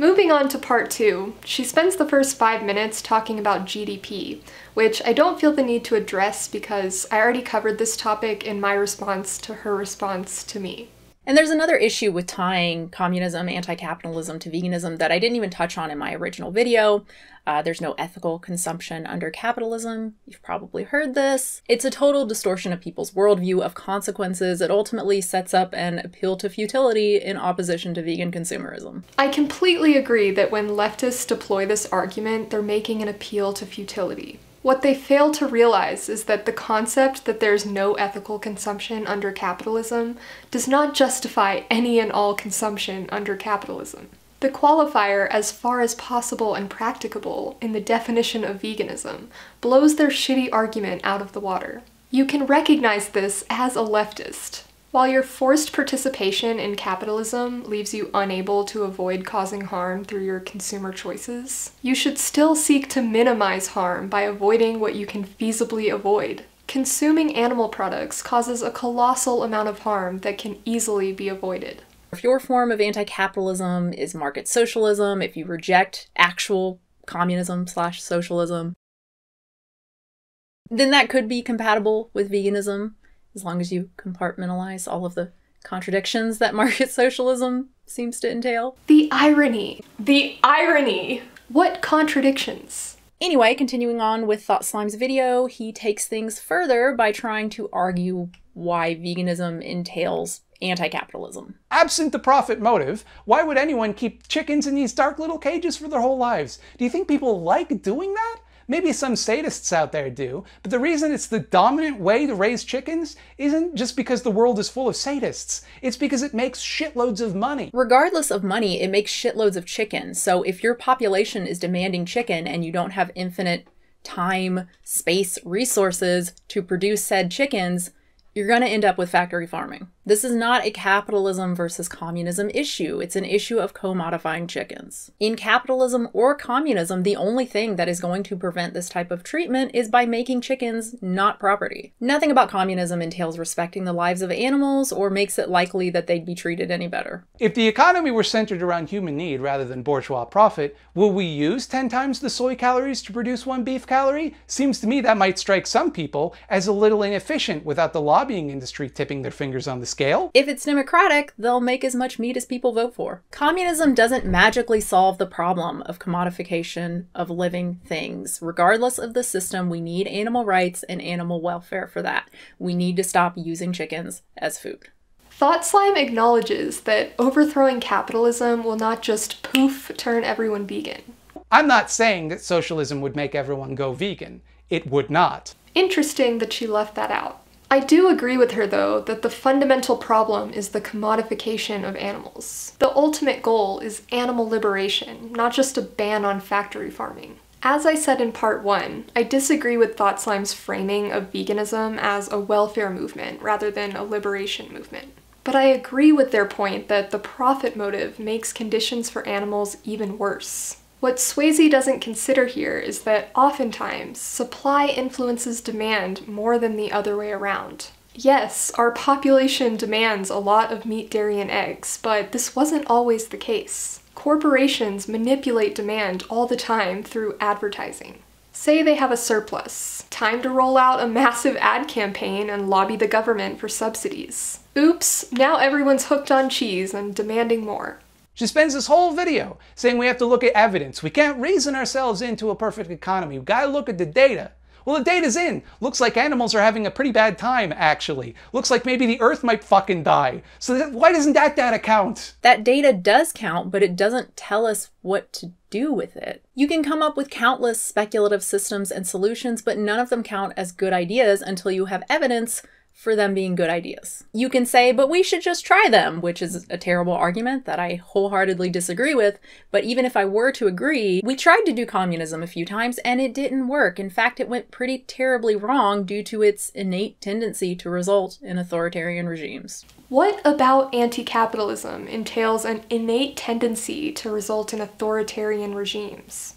Moving on to part 2, she spends the first 5 minutes talking about GDP, which I don't feel the need to address because I already covered this topic in my response to her response to me. And there's another issue with tying communism, anti-capitalism to veganism that I didn't even touch on in my original video. There's no ethical consumption under capitalism. You've probably heard this. It's a total distortion of people's worldview of consequences. It ultimately sets up an appeal to futility in opposition to vegan consumerism. I completely agree that when leftists deploy this argument, they're making an appeal to futility. What they fail to realize is that the concept that there's no ethical consumption under capitalism does not justify any and all consumption under capitalism. The qualifier as far as possible and practicable in the definition of veganism blows their shitty argument out of the water. You can recognize this as a leftist. While your forced participation in capitalism leaves you unable to avoid causing harm through your consumer choices, you should still seek to minimize harm by avoiding what you can feasibly avoid. Consuming animal products causes a colossal amount of harm that can easily be avoided. If your form of anti-capitalism is market socialism, if you reject actual communism/socialism, then that could be compatible with veganism, as long as you compartmentalize all of the contradictions that market socialism seems to entail. The irony! The irony! What contradictions? Anyway, continuing on with Thought Slime's video, he takes things further by trying to argue why veganism entails anti-capitalism. Absent the profit motive, why would anyone keep chickens in these dark little cages for their whole lives? Do you think people like doing that? Maybe some sadists out there do, but the reason it's the dominant way to raise chickens isn't just because the world is full of sadists. It's because it makes shitloads of money. Regardless of money, it makes shitloads of chicken. So if your population is demanding chicken and you don't have infinite time, space, resources to produce said chickens, you're going to end up with factory farming. This is not a capitalism versus communism issue. It's an issue of co-modifying chickens. In capitalism or communism, the only thing that is going to prevent this type of treatment is by making chickens not property. Nothing about communism entails respecting the lives of animals or makes it likely that they'd be treated any better. If the economy were centered around human need rather than bourgeois profit, will we use 10 times the soy calories to produce 1 beef calorie? Seems to me that might strike some people as a little inefficient without the lobbying industry tipping their fingers on the scale. If it's democratic, they'll make as much meat as people vote for. Communism doesn't magically solve the problem of commodification of living things. Regardless of the system, we need animal rights and animal welfare for that. We need to stop using chickens as food. Thought Slime acknowledges that overthrowing capitalism will not just poof turn everyone vegan. I'm not saying that socialism would make everyone go vegan. It would not. Interesting that she left that out. I do agree with her, though, that the fundamental problem is the commodification of animals. The ultimate goal is animal liberation, not just a ban on factory farming. As I said in part 1, I disagree with Thought Slime's framing of veganism as a welfare movement rather than a liberation movement. But I agree with their point that the profit motive makes conditions for animals even worse. What Swayze doesn't consider here is that oftentimes, supply influences demand more than the other way around. Yes, our population demands a lot of meat, dairy, and eggs, but this wasn't always the case. Corporations manipulate demand all the time through advertising. Say they have a surplus. Time to roll out a massive ad campaign and lobby the government for subsidies. Oops, now everyone's hooked on cheese and demanding more. She spends this whole video saying we have to look at evidence. We can't reason ourselves into a perfect economy. We've got to look at the data. Well, the data's in. Looks like animals are having a pretty bad time, actually. Looks like maybe the Earth might fucking die. So why doesn't that data count? That data does count, but it doesn't tell us what to do with it. You can come up with countless speculative systems and solutions, but none of them count as good ideas until you have evidence for them being good ideas. You can say, but we should just try them, which is a terrible argument that I wholeheartedly disagree with. But even if I were to agree, we tried to do communism a few times and it didn't work. In fact, it went pretty terribly wrong due to its innate tendency to result in authoritarian regimes. What about anti-capitalism entails an innate tendency to result in authoritarian regimes?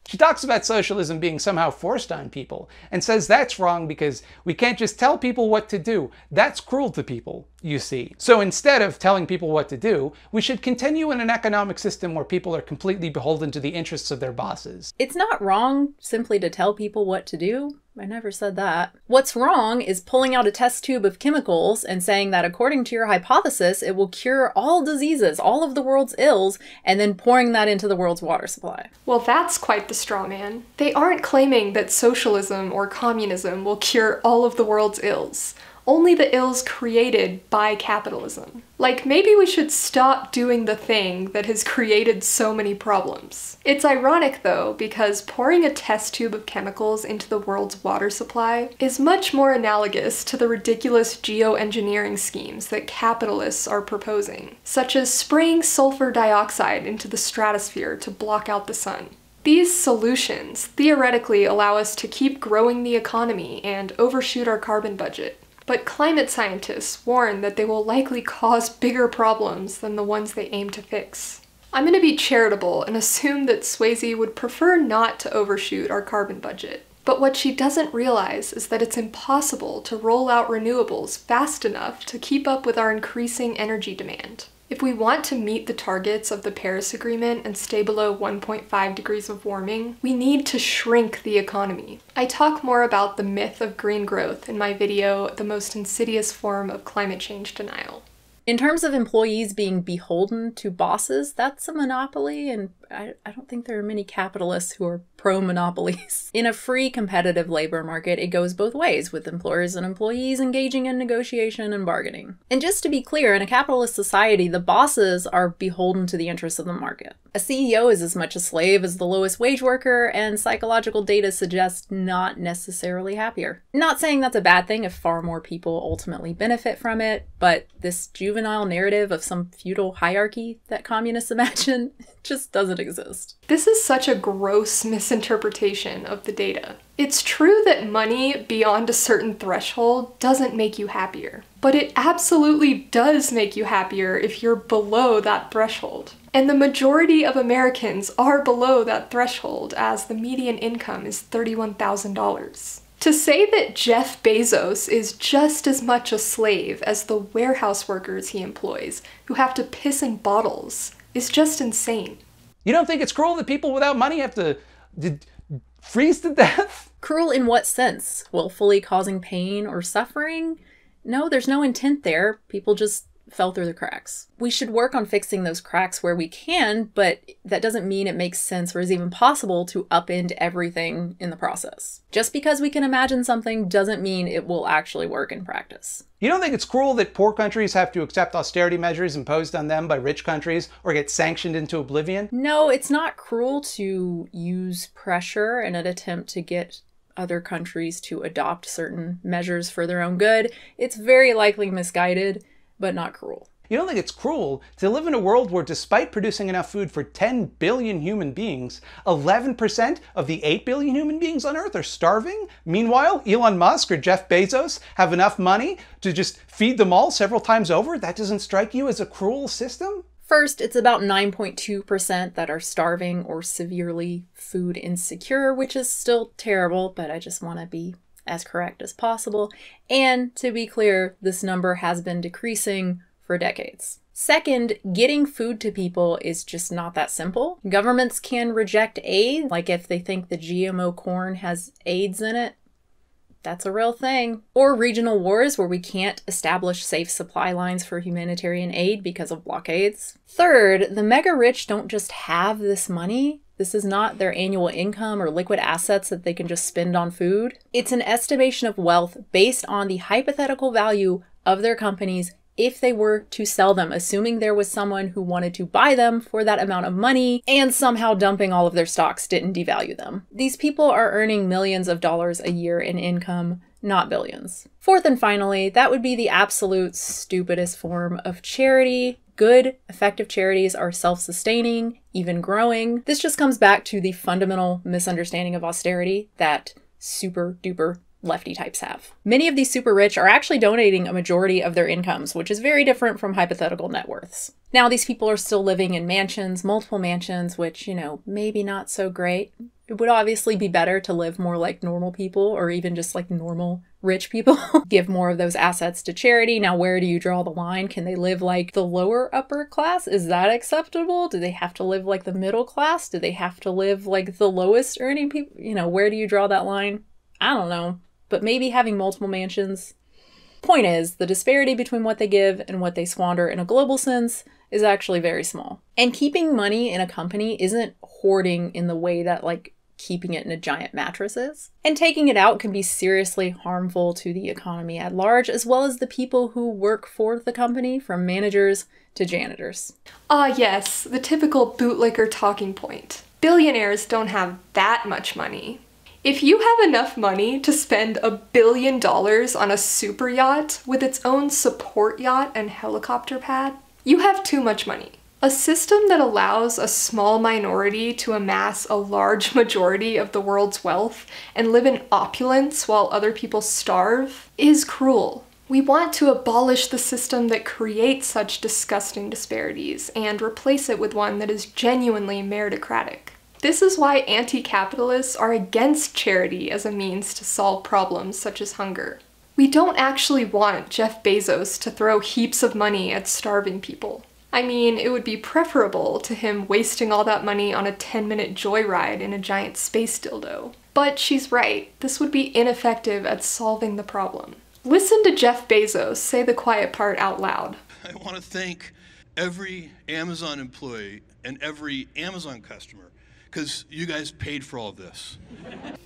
She talks about socialism being somehow forced on people and says that's wrong because we can't just tell people what to do. That's cruel to people, you see. So instead of telling people what to do, we should continue in an economic system where people are completely beholden to the interests of their bosses. It's not wrong simply to tell people what to do. I never said that. What's wrong is pulling out a test tube of chemicals and saying that according to your hypothesis, it will cure all diseases, all of the world's ills, and then pouring that into the world's water supply. Well, that's quite the straw man. They aren't claiming that socialism or communism will cure all of the world's ills. Only the ills created by capitalism. Like, maybe we should stop doing the thing that has created so many problems. It's ironic though, because pouring a test tube of chemicals into the world's water supply is much more analogous to the ridiculous geoengineering schemes that capitalists are proposing, such as spraying sulfur dioxide into the stratosphere to block out the sun. These solutions theoretically allow us to keep growing the economy and overshoot our carbon budget. But climate scientists warn that they will likely cause bigger problems than the ones they aim to fix. I'm going to be charitable and assume that Swayze would prefer not to overshoot our carbon budget. But what she doesn't realize is that it's impossible to roll out renewables fast enough to keep up with our increasing energy demand. If we want to meet the targets of the Paris Agreement and stay below 1.5 degrees of warming, we need to shrink the economy. I talk more about the myth of green growth in my video, The Most Insidious Form of Climate Change Denial. In terms of employees being beholden to bosses, that's a monopoly, and I don't think there are many capitalists who are pro-monopolies. In a free competitive labor market, it goes both ways, with employers and employees engaging in negotiation and bargaining. And just to be clear, in a capitalist society, the bosses are beholden to the interests of the market. A CEO is as much a slave as the lowest wage worker, and psychological data suggests not necessarily happier. Not saying that's a bad thing if far more people ultimately benefit from it, but this juvenile narrative of some feudal hierarchy that communists imagine just doesn't exist. This is such a gross misinterpretation of the data. It's true that money beyond a certain threshold doesn't make you happier, but it absolutely does make you happier if you're below that threshold. And the majority of Americans are below that threshold, as the median income is $31,000. To say that Jeff Bezos is just as much a slave as the warehouse workers he employs, who have to piss in bottles, is just insane. You don't think it's cruel that people without money have to freeze to death? Cruel in what sense? Willfully causing pain or suffering? No, there's no intent there. People just fell through the cracks. We should work on fixing those cracks where we can, but that doesn't mean it makes sense or is even possible to upend everything in the process. Just because we can imagine something doesn't mean it will actually work in practice. You don't think it's cruel that poor countries have to accept austerity measures imposed on them by rich countries or get sanctioned into oblivion? No, it's not cruel to use pressure in an attempt to get other countries to adopt certain measures for their own good. It's very likely misguided, but not cruel. You don't think it's cruel to live in a world where, despite producing enough food for 10 billion human beings, 11% of the 8 billion human beings on Earth are starving? Meanwhile, Elon Musk or Jeff Bezos have enough money to just feed them all several times over? That doesn't strike you as a cruel system? First, it's about 9.2% that are starving or severely food insecure, which is still terrible, but I just want to be as correct as possible. And to be clear, this number has been decreasing for decades. Second, getting food to people is just not that simple. Governments can reject aid, like if they think the GMO corn has AIDS in it. That's a real thing. Or regional wars where we can't establish safe supply lines for humanitarian aid because of blockades. Third, the mega rich don't just have this money. This is not their annual income or liquid assets that they can just spend on food. It's an estimation of wealth based on the hypothetical value of their companies if they were to sell them, assuming there was someone who wanted to buy them for that amount of money and somehow dumping all of their stocks didn't devalue them. These people are earning millions of dollars a year in income, not billions. Fourth and finally, that would be the absolute stupidest form of charity. Good, effective charities are self-sustaining, even growing. This just comes back to the fundamental misunderstanding of austerity that super duper lefty types have. Many of these super rich are actually donating a majority of their incomes, which is very different from hypothetical net worths. Now, these people are still living in mansions, multiple mansions, which, maybe not so great. It would obviously be better to live more like normal people, or even just like normal rich people. Give more of those assets to charity. Now, where do you draw the line? Can they live like the lower upper class? Is that acceptable? Do they have to live like the middle class? Do they have to live like the lowest earning people? You know, where do you draw that line? I don't know. But maybe having multiple mansions. Point is, the disparity between what they give and what they squander in a global sense is actually very small. And keeping money in a company isn't hoarding in the way that like keeping it in a giant mattress is. And taking it out can be seriously harmful to the economy at large, as well as the people who work for the company, from managers to janitors. Ah yes, the typical bootlicker talking point. Billionaires don't have that much money. If you have enough money to spend $1 billion on a super yacht with its own support yacht and helicopter pad, you have too much money. A system that allows a small minority to amass a large majority of the world's wealth and live in opulence while other people starve is cruel. We want to abolish the system that creates such disgusting disparities and replace it with one that is genuinely meritocratic. This is why anti-capitalists are against charity as a means to solve problems such as hunger. We don't actually want Jeff Bezos to throw heaps of money at starving people. I mean, it would be preferable to him wasting all that money on a 10-minute joyride in a giant space dildo. But she's right, this would be ineffective at solving the problem. Listen to Jeff Bezos say the quiet part out loud. I want to thank every Amazon employee and every Amazon customer, because you guys paid for all of this.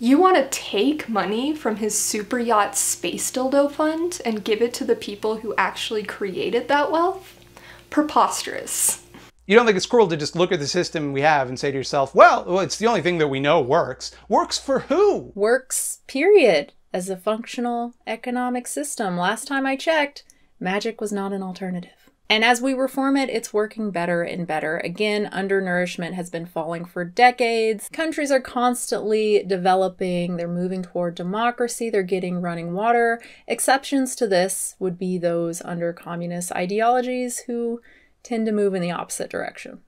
You want to take money from his super yacht space dildo fund and give it to the people who actually created that wealth? Preposterous. You don't think it's cruel to just look at the system we have and say to yourself, well, it's the only thing that we know works. Works for who? Works, period. As a functional economic system. Last time I checked, magic was not an alternative. And as we reform it, it's working better and better. Again, undernourishment has been falling for decades. Countries are constantly developing. They're moving toward democracy. They're getting running water. Exceptions to this would be those under communist ideologies who tend to move in the opposite direction.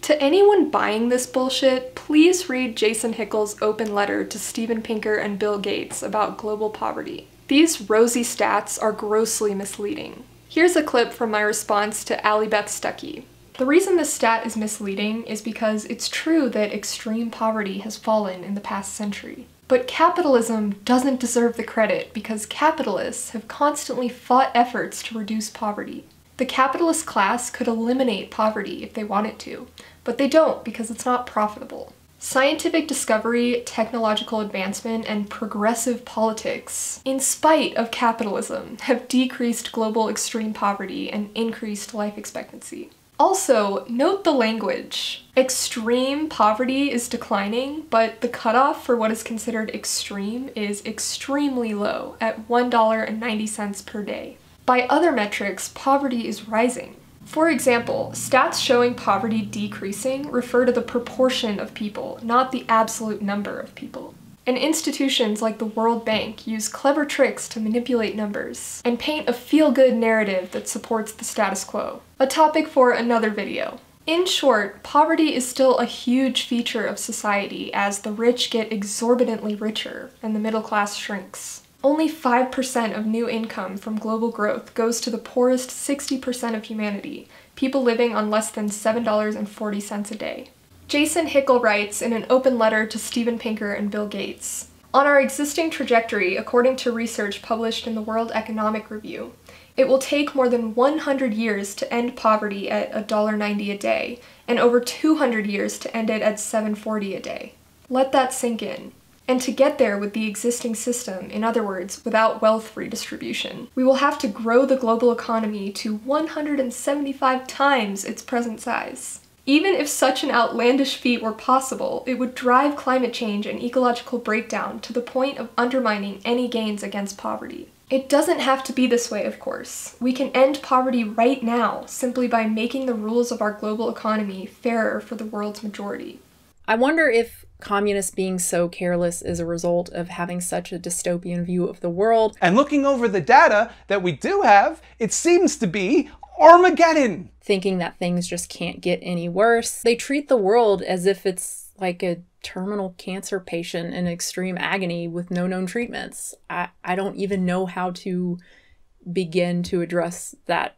To anyone buying this bullshit, please read Jason Hickel's open letter to Steven Pinker and Bill Gates about global poverty. These rosy stats are grossly misleading. Here's a clip from my response to Allie Beth Stuckey. The reason this stat is misleading is because it's true that extreme poverty has fallen in the past century. But capitalism doesn't deserve the credit because capitalists have constantly fought efforts to reduce poverty. The capitalist class could eliminate poverty if they wanted to, but they don't because it's not profitable. Scientific discovery, technological advancement, and progressive politics, in spite of capitalism, have decreased global extreme poverty and increased life expectancy. Also, note the language. Extreme poverty is declining, but the cutoff for what is considered extreme is extremely low at $1.90 per day. By other metrics, poverty is rising. For example, stats showing poverty decreasing refer to the proportion of people, not the absolute number of people. And institutions like the World Bank use clever tricks to manipulate numbers and paint a feel-good narrative that supports the status quo. A topic for another video. In short, poverty is still a huge feature of society as the rich get exorbitantly richer and the middle class shrinks. Only 5% of new income from global growth goes to the poorest 60% of humanity, people living on less than $7.40 a day. Jason Hickel writes in an open letter to Steven Pinker and Bill Gates, "On our existing trajectory, according to research published in the World Economic Review, it will take more than 100 years to end poverty at $1.90 a day, and over 200 years to end it at $7.40 a day. Let that sink in. And to get there with the existing system, in other words, without wealth redistribution, we will have to grow the global economy to 175 times its present size. Even if such an outlandish feat were possible, it would drive climate change and ecological breakdown to the point of undermining any gains against poverty. It doesn't have to be this way, of course. We can end poverty right now, simply by making the rules of our global economy fairer for the world's majority." I wonder if communists being so careless is a result of having such a dystopian view of the world. And looking over the data that we do have, it seems to be Armageddon! Thinking that things just can't get any worse. They treat the world as if it's like a terminal cancer patient in extreme agony with no known treatments. I don't even know how to begin to address that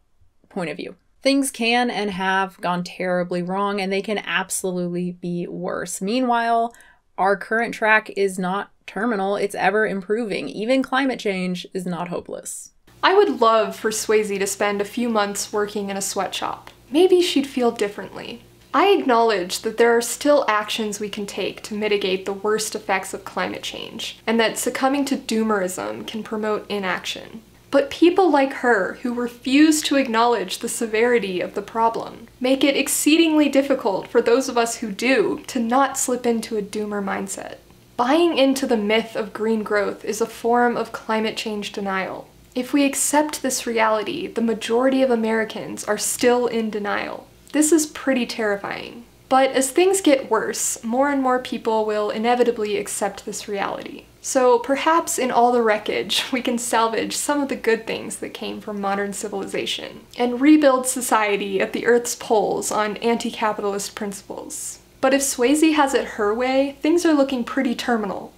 point of view. Things can and have gone terribly wrong, and they can absolutely be worse. Meanwhile, our current track is not terminal, it's ever improving. Even climate change is not hopeless. I would love for Swayze to spend a few months working in a sweatshop. Maybe she'd feel differently. I acknowledge that there are still actions we can take to mitigate the worst effects of climate change, and that succumbing to doomerism can promote inaction. But people like her, who refuse to acknowledge the severity of the problem, make it exceedingly difficult for those of us who do to not slip into a doomer mindset. Buying into the myth of green growth is a form of climate change denial. If we accept this reality, the majority of Americans are still in denial. This is pretty terrifying. But as things get worse, more and more people will inevitably accept this reality. So perhaps in all the wreckage, we can salvage some of the good things that came from modern civilization and rebuild society at the Earth's poles on anti-capitalist principles. But if Swayze has it her way, things are looking pretty terminal.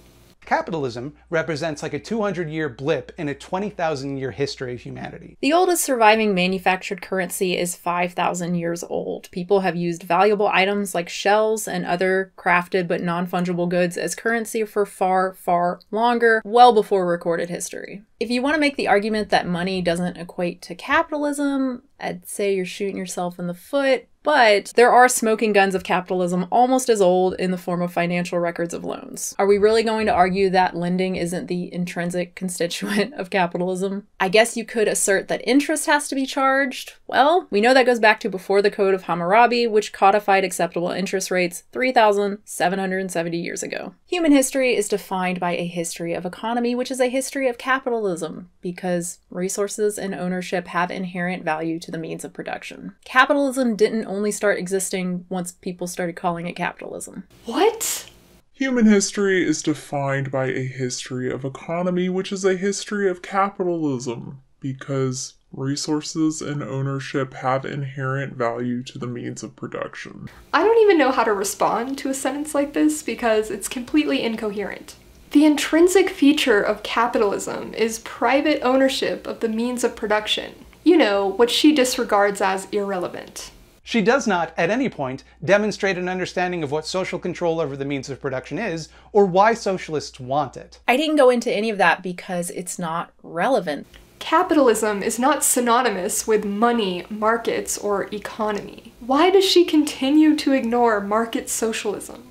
Capitalism represents like a 200-year blip in a 20,000-year history of humanity. The oldest surviving manufactured currency is 5,000 years old. People have used valuable items like shells and other crafted but non-fungible goods as currency for far, far longer, well before recorded history. If you want to make the argument that money doesn't equate to capitalism, I'd say you're shooting yourself in the foot. But there are smoking guns of capitalism almost as old in the form of financial records of loans. Are we really going to argue that lending isn't the intrinsic constituent of capitalism? I guess you could assert that interest has to be charged. Well, we know that goes back to before the Code of Hammurabi, which codified acceptable interest rates 3,770 years ago. Human history is defined by a history of economy, which is a history of capitalism, because resources and ownership have inherent value to the means of production. Capitalism didn't only start existing once people started calling it capitalism. What? Human history is defined by a history of economy, which is a history of capitalism, because resources and ownership have inherent value to the means of production. I don't even know how to respond to a sentence like this because it's completely incoherent. The intrinsic feature of capitalism is private ownership of the means of production. You know, what she disregards as irrelevant. She does not, at any point, demonstrate an understanding of what social control over the means of production is, or why socialists want it. I didn't go into any of that because it's not relevant. Capitalism is not synonymous with money, markets, or economy. Why does she continue to ignore market socialism?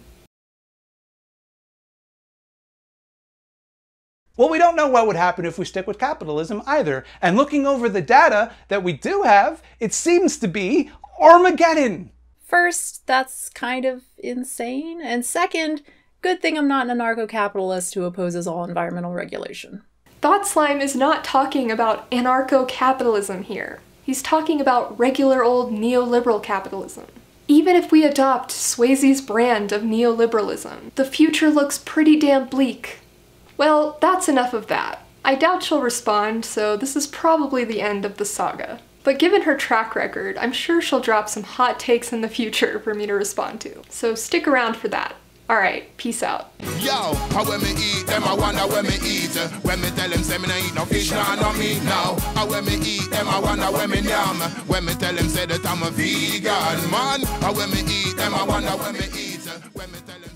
Well, we don't know what would happen if we stick with capitalism either, and looking over the data that we do have, it seems to be Armageddon! First, that's kind of insane, and second, good thing I'm not an anarcho-capitalist who opposes all environmental regulation. Thought Slime is not talking about anarcho-capitalism here. He's talking about regular old neoliberal capitalism. Even if we adopt Swayze's brand of neoliberalism, the future looks pretty damn bleak. Well, that's enough of that. I doubt she'll respond, so this is probably the end of the saga. But given her track record, I'm sure she'll drop some hot takes in the future for me to respond to. So stick around for that. Alright, peace out. Yo, how when me eat them, I wonder when me eat. When me tell them say me no eat no fish, no meat now. How when me eat them, I wonder when me yam. When me tell them say that I'm a vegan man. How when me eat them, I wonder when me eat. When me tell them